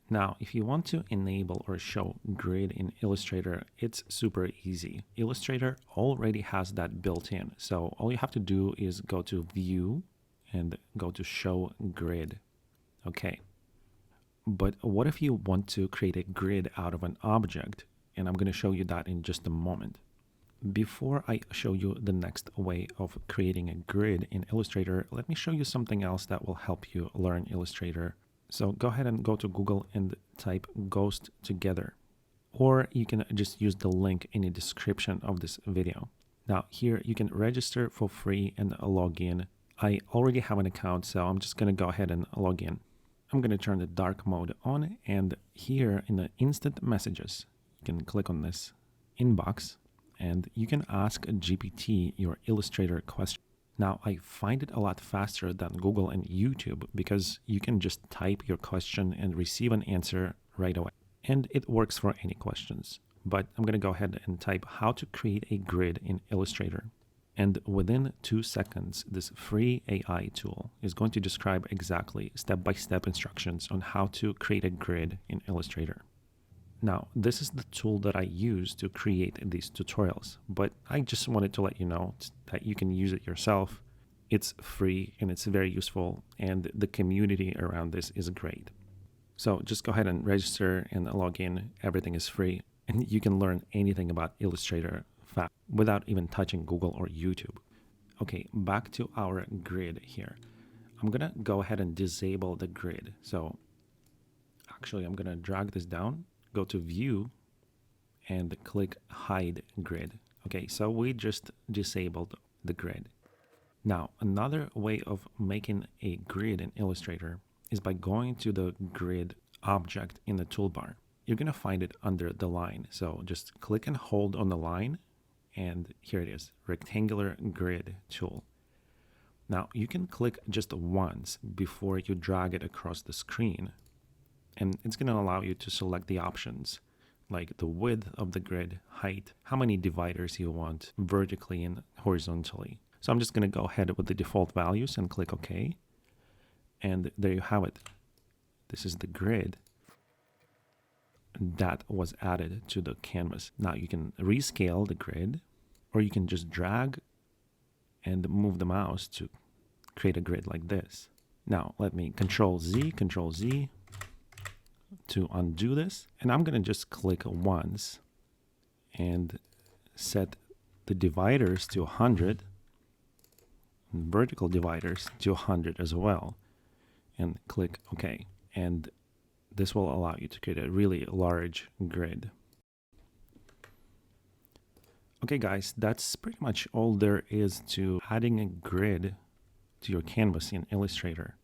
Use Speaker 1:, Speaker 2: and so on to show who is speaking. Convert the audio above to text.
Speaker 1: Now, if you want to enable or show grid in Illustrator, it's super easy. Illustrator already has that built in. So all you have to do is go to View and go to Show Grid. Okay. But what if you want to create a grid out of an object? And I'm going to show you that in just a moment. Before I show you the next way of creating a grid in Illustrator, let me show you something else that will help you learn Illustrator. So go ahead and go to Google and type Ghost Together, or you can just use the link in the description of this video. Now here you can register for free and log in. I already have an account, so I'm just going to go ahead and log in. I'm going to turn the dark mode on, and here in the instant messages, you can click on this inbox and you can ask GPT your Illustrator question. Now, I find it a lot faster than Google and YouTube because you can just type your question and receive an answer right away. And it works for any questions. But I'm going to go ahead and type how to create a grid in Illustrator. And within 2 seconds, this free AI tool is going to describe exactly step-by-step instructions on how to create a grid in Illustrator. Now, this is the tool that I use to create these tutorials, but I just wanted to let you know that you can use it yourself. It's free and it's very useful, and the community around this is great. So just go ahead and register and log in. Everything is free, and you can learn anything about Illustrator fast without even touching Google or YouTube. Okay, back to our grid here. I'm gonna go ahead and disable the grid. So actually, I'm gonna drag this down, go to View, and click Hide Grid. Okay, so we just disabled the grid. Now, another way of making a grid in Illustrator is by going to the grid object in the toolbar. You're gonna find it under the line. So just click and hold on the line, and here it is, rectangular grid tool. Now, you can click just once before you drag it across the screen, and it's going to allow you to select the options like the width of the grid, height, how many dividers you want vertically and horizontally. So I'm just going to go ahead with the default values and click OK. And there you have it. This is the grid that was added to the canvas. Now you can rescale the grid, or you can just drag and move the mouse to create a grid like this. Now let me Control Z to undo this, and I'm going to just click once and set the dividers to 100 and vertical dividers to 100 as well, and click OK. And this will allow you to create a really large grid. Okay guys, that's pretty much all there is to adding a grid to your canvas in Illustrator.